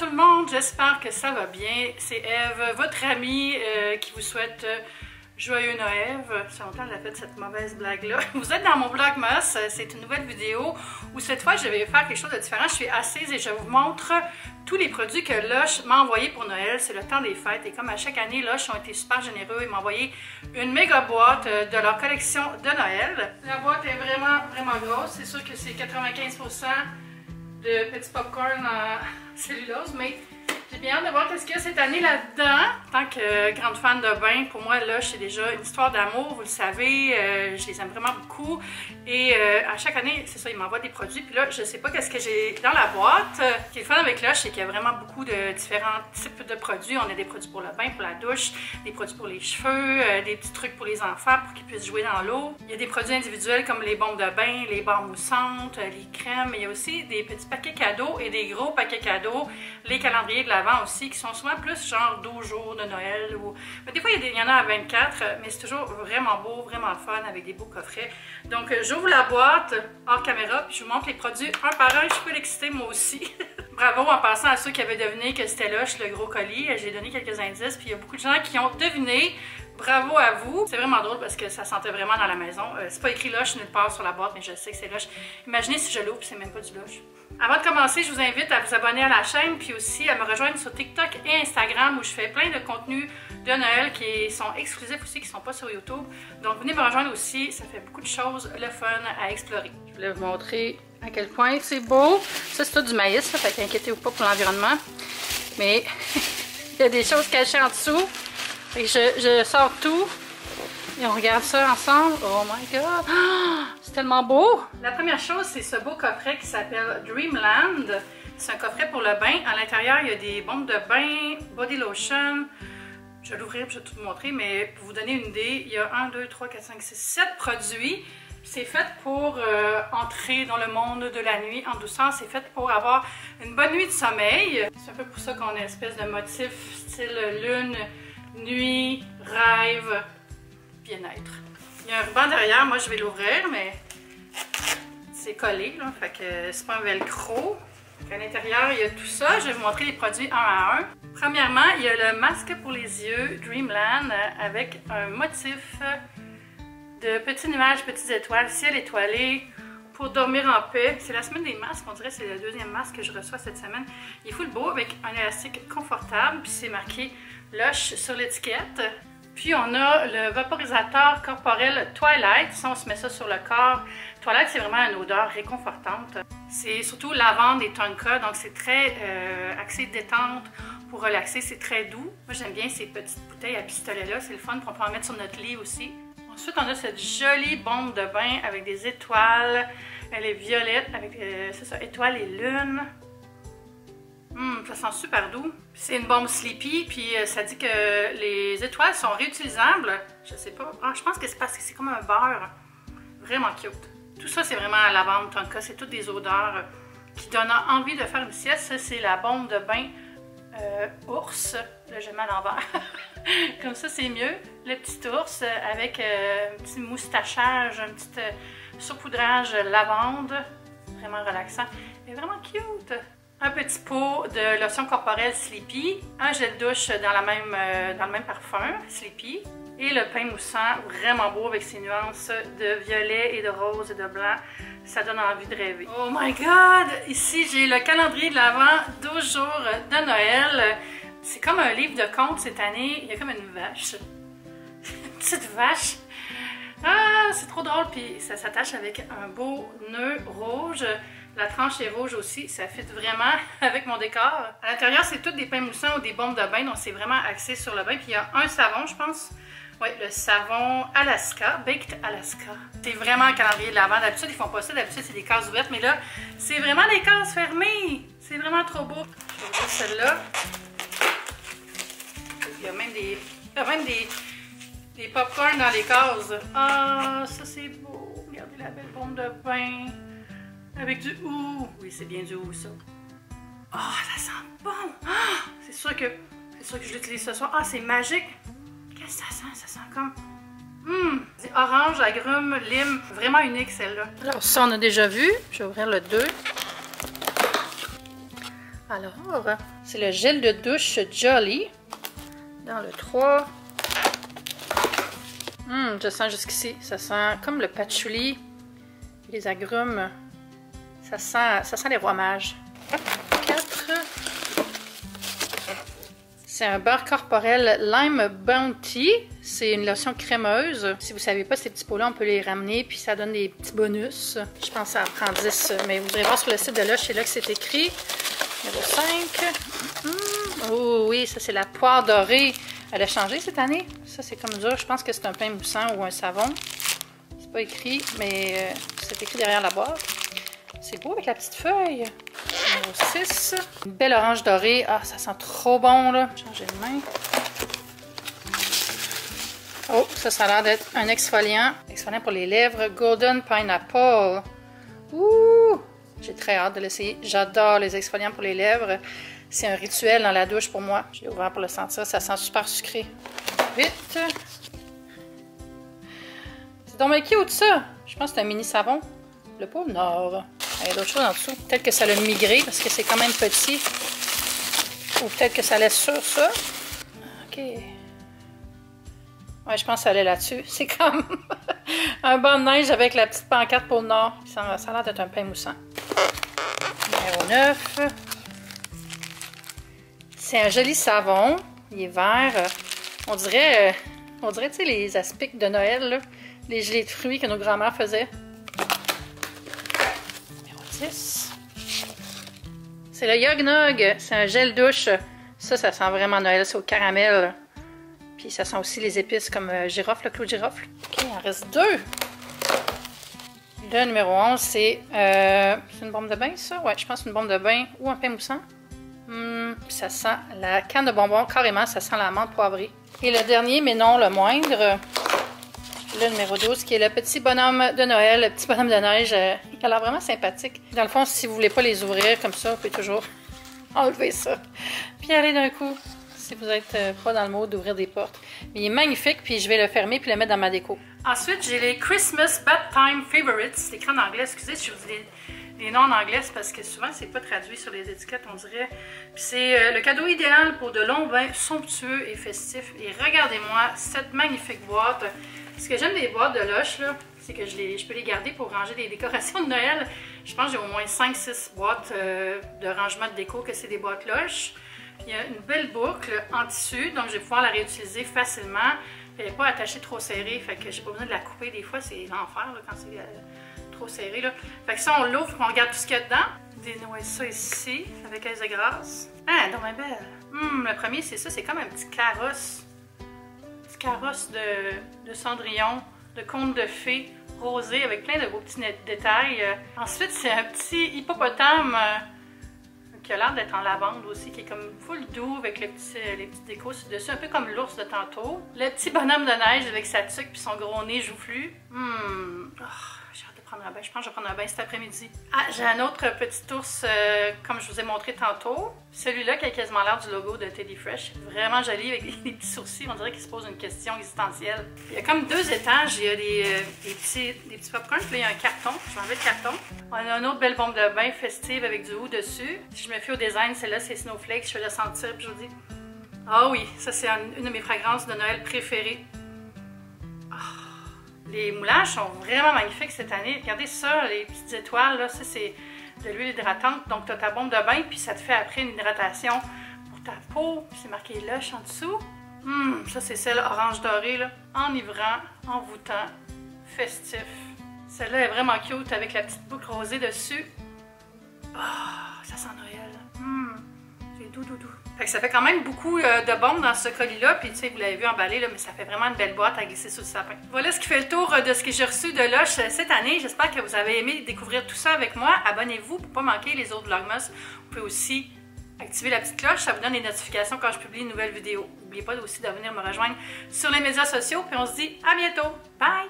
tout le monde, j'espère que ça va bien. C'est Eve, votre amie qui vous souhaite joyeux Noël. Ça fait longtemps que j'ai fait cette mauvaise blague-là. Vous êtes dans mon Vlogmas, c'est une nouvelle vidéo où cette fois je vais faire quelque chose de différent. Je suis assise et je vous montre tous les produits que Lush m'a envoyés pour Noël. C'est le temps des fêtes et comme à chaque année, Lush ont été super généreux. Ils m'ont envoyé une méga boîte de leur collection de Noël. La boîte est vraiment grosse. C'est sûr que c'est 95% de petits popcorn en cellulose, mais j'ai bien hâte de voir ce qu'il y a cette année là-dedans. En tant que grande fan de bain, pour moi, Lush, c'est déjà une histoire d'amour, vous le savez. Je les aime vraiment beaucoup. Et à chaque année, c'est ça, ils m'envoient des produits. Puis là, je sais pas qu'est-ce que j'ai dans la boîte. Ce qui est le fun avec Lush, c'est qu'il y a vraiment beaucoup de différents types de produits. On a des produits pour le bain, pour la douche, des produits pour les cheveux, des petits trucs pour les enfants pour qu'ils puissent jouer dans l'eau. Il y a des produits individuels comme les bombes de bain, les barres moussantes, les crèmes. Mais il y a aussi des petits paquets cadeaux et des gros paquets cadeaux. Les calendriers de l'Avent aussi, qui sont souvent plus genre 12 jours de Noël. Ou... Mais des fois, il y en a à 24, mais c'est toujours vraiment beau, vraiment fun, avec des beaux coffrets. Donc, j'ouvre la boîte hors caméra, puis je vous montre les produits un par un. Je suis excitée, moi aussi. Bravo en passant à ceux qui avaient deviné que c'était Lush, le gros colis. J'ai donné quelques indices, puis il y a beaucoup de gens qui ont deviné. Bravo à vous. C'est vraiment drôle parce que ça sentait vraiment dans la maison. C'est pas écrit Lush nulle part sur la boîte, mais je sais que c'est Lush. Imaginez si je l'ouvre et c'est même pas du Lush. Avant de commencer, je vous invite à vous abonner à la chaîne puis aussi à me rejoindre sur TikTok et Instagram où je fais plein de contenus de Noël qui sont exclusifs aussi, qui sont pas sur YouTube. Donc venez me rejoindre aussi, ça fait beaucoup de choses, le fun à explorer. Je voulais vous montrer à quel point c'est beau. Ça c'est tout du maïs, là, fait qu'inquiétez-vous pas pour l'environnement. Mais il y a des choses cachées en dessous. Et je sors tout et on regarde ça ensemble. Oh my god! Oh, c'est tellement beau! La première chose, c'est ce beau coffret qui s'appelle Dreamland. C'est un coffret pour le bain. À l'intérieur, il y a des bombes de bain, body lotion. Je vais l'ouvrir et je vais tout vous montrer, mais pour vous donner une idée, il y a 1, 2, 3, 4, 5, 6, 7 produits. C'est fait pour entrer dans le monde de la nuit en douceur. C'est fait pour avoir une bonne nuit de sommeil. C'est un peu pour ça qu'on a une espèce de motif style lune, nuit, rêve, bien-être. Il y a un ruban derrière, moi je vais l'ouvrir, mais c'est collé, là, fait que c'est pas un velcro. À l'intérieur, il y a tout ça. Je vais vous montrer les produits un à un. Premièrement, il y a le masque pour les yeux Dreamland avec un motif de petits nuages, petites étoiles, ciel étoilé pour dormir en paix. C'est la semaine des masques, on dirait que c'est le deuxième masque que je reçois cette semaine. Il est full beau avec un élastique confortable, puis c'est marqué Lush sur l'étiquette. Puis on a le vaporisateur corporel Twilight. Ça, on se met ça sur le corps. Twilight, c'est vraiment une odeur réconfortante. C'est surtout lavande et tonka, donc c'est très axé détente pour relaxer. C'est très doux. Moi, j'aime bien ces petites bouteilles à pistolet-là. C'est le fun, on peut en mettre sur notre lit aussi. Ensuite, on a cette jolie bombe de bain avec des étoiles. Elle est violette avec, c'est ça, étoiles et lune. Ça sent super doux. C'est une bombe Sleepy, puis ça dit que les étoiles sont réutilisables. Je sais pas. Ah, je pense que c'est parce que c'est comme un beurre. Vraiment cute. Tout ça, c'est vraiment à lavande, tonka. C'est toutes des odeurs qui donnent envie de faire une sieste. Ça, c'est la bombe de bain ours. Là, je mets à l'envers. Comme ça, c'est mieux. Le petit ours avec un petit moustachage, un petit saupoudrage lavande. Vraiment relaxant. Et vraiment cute. Un petit pot de lotion corporelle Sleepy, un gel douche dans le même parfum, Sleepy, et le pain moussant, vraiment beau avec ses nuances de violet et de rose et de blanc. Ça donne envie de rêver. Oh my god! Ici, j'ai le calendrier de l'Avent, 12 jours de Noël. C'est comme un livre de contes cette année. Il y a comme une vache. Une petite vache. Ah, c'est trop drôle. Puis ça s'attache avec un beau nœud rouge. La tranche est rouge aussi, ça fit vraiment avec mon décor. À l'intérieur, c'est toutes des pains moussants ou des bombes de bain, donc c'est vraiment axé sur le bain. Puis il y a un savon, je pense. Oui, le savon Alaska, Baked Alaska. C'est vraiment un calendrier de l'Avent. D'habitude, ils font pas ça. D'habitude, c'est des cases ouvertes. Mais là, c'est vraiment des cases fermées. C'est vraiment trop beau. Je vais ouvrir celle-là. Il y a même des popcorn dans les cases. Ah, ça c'est beau. Regardez la belle bombe de bain. Avec du hou. Oui, c'est bien du hou, ça. Ah, oh, ça sent bon. Ah, c'est sûr que je l'utilise ce soir. Ah, c'est magique. Qu'est-ce que ça sent? Ça sent comme... C'est orange, agrumes, lime. Vraiment unique, celle-là. Alors, ça, on a déjà vu. Je vais ouvrir le 2. Alors, c'est le gel de douche Jolly. Dans le 3. Je sens jusqu'ici. Ça sent comme le patchouli. Les agrumes. Ça sent les rois mages. 4. C'est un beurre corporel Lime Bounty. C'est une lotion crémeuse. Si vous ne savez pas, ces petits pots-là, on peut les ramener, puis ça donne des petits bonus. Je pense que ça en prend 10, mais vous irez voir sur le site de Lush, c'est là que c'est écrit. Numéro 5. Oh oui, ça c'est la poire dorée. Elle a changé cette année. Ça c'est comme dur. Je pense que c'est un pain moussant ou un savon. C'est pas écrit, mais c'est écrit derrière la boîte. C'est beau avec la petite feuille. Numéro 6. Une belle orange dorée. Ah, ça sent trop bon là. Changer de main. Oh, ça a l'air d'être un exfoliant. Exfoliant pour les lèvres. Golden Pineapple. Ouh! J'ai très hâte de l'essayer. J'adore les exfoliants pour les lèvres. C'est un rituel dans la douche pour moi. J'ai ouvert pour le sentir. Ça sent super sucré. 8. C'est donc cute ça. Je pense que c'est un mini savon. Le pôle Nord. Il y a d'autres choses en dessous. Peut-être que ça l'a migré parce que c'est quand même petit. Ou peut-être que ça laisse sur ça. OK. Ouais, je pense que ça allait là-dessus. C'est comme un banc de neige avec la petite pancarte pôle Nord. Ça a l'air d'être un pain moussant. Numéro 9. C'est un joli savon. Il est vert. On dirait tu sais, les aspics de Noël, là. Les gelées de fruits que nos grands-mères faisaient. Numéro 10. C'est le Yog Nog. C'est un gel douche. Ça sent vraiment Noël. C'est au caramel. Puis ça sent aussi les épices comme girofle, le clou de girofle. OK, il en reste 2. Le numéro 11, c'est une bombe de bain, ça? Ouais, je pense que c'est une bombe de bain ou un pain moussant. Ça sent la canne de bonbons, carrément, ça sent la menthe poivrée. Et le dernier, mais non le moindre, le numéro 12, qui est le petit bonhomme de Noël, le petit bonhomme de neige. Il a l'air vraiment sympathique. Dans le fond, si vous ne voulez pas les ouvrir comme ça, vous pouvez toujours enlever ça. Puis aller d'un coup, si vous n'êtes pas dans le mode d'ouvrir des portes. Mais il est magnifique, puis je vais le fermer puis le mettre dans ma déco. Ensuite, j'ai les Christmas Bedtime Favorites. C'est écrit en anglais, excusez si je vous dis les noms en anglais, c'est parce que souvent, c'est pas traduit sur les étiquettes, on dirait. Puis c'est le cadeau idéal pour de longs bains somptueux et festifs. Et regardez-moi cette magnifique boîte. Ce que j'aime des boîtes de Lush, là, c'est que je peux les garder pour ranger des décorations de Noël. Je pense que j'ai au moins 5-6 boîtes de rangement de déco que c'est des boîtes Lush. Il y a une belle boucle en tissu, donc je vais pouvoir la réutiliser facilement. Elle n'est pas attachée trop serrée, fait que j'ai pas besoin de la couper. Des fois, c'est l'enfer quand c'est trop serré. Là. Fait que ça, on l'ouvre et on regarde tout ce qu'il y a dedans. Dénouer ça ici, avec aise de grâce. Ah, donc bien belle. Le premier, c'est ça, c'est comme un petit carrosse. Un petit carrosse de cendrillon, de conte de fées, rosé, avec plein de beaux petits détails. Ensuite, c'est un petit hippopotame qui a l'air d'être en lavande aussi, qui est comme full doux avec les petits décos dessus, un peu comme l'ours de tantôt. Le petit bonhomme de neige avec sa tuque puis son gros nez joufflu. J'ai hâte de prendre un bain. Je pense que je vais prendre un bain cet après-midi. Ah, j'ai un autre petit ours, comme je vous ai montré tantôt. Celui-là qui a quasiment l'air du logo de Teddy Fresh. Vraiment joli avec des petits sourcils. On dirait qu'il se pose une question existentielle. Il y a comme 2 étages. Il y a des petits popcorn. Puis là, il y a un carton. Je vais enlever le carton. On a une autre belle bombe de bain festive avec du haut dessus. Si je me fie au design, celle-là, c'est Snowflake. Je vais la sentir puis je vous dis. Ah oui, ça c'est une de mes fragrances de Noël préférées. Les moulages sont vraiment magnifiques cette année. Regardez ça, les petites étoiles, là, ça c'est de l'huile hydratante. Donc tu as ta bombe de bain, puis ça te fait après une hydratation pour ta peau. C'est marqué Lush en dessous. Ça c'est celle orange dorée, là, enivrant, envoûtant, festif. Celle-là est vraiment cute avec la petite boucle rosée dessus. Ça sent Noël. C'est doux. Fait que ça fait quand même beaucoup de bombes dans ce colis-là. Puis tu sais, vous l'avez vu emballé, là, mais ça fait vraiment une belle boîte à glisser sous le sapin. Voilà ce qui fait le tour de ce que j'ai reçu de Lush cette année. J'espère que vous avez aimé découvrir tout ça avec moi. Abonnez-vous pour ne pas manquer les autres Vlogmas. Vous pouvez aussi activer la petite cloche. Ça vous donne les notifications quand je publie une nouvelle vidéo. N'oubliez pas aussi de venir me rejoindre sur les médias sociaux. Puis on se dit à bientôt. Bye!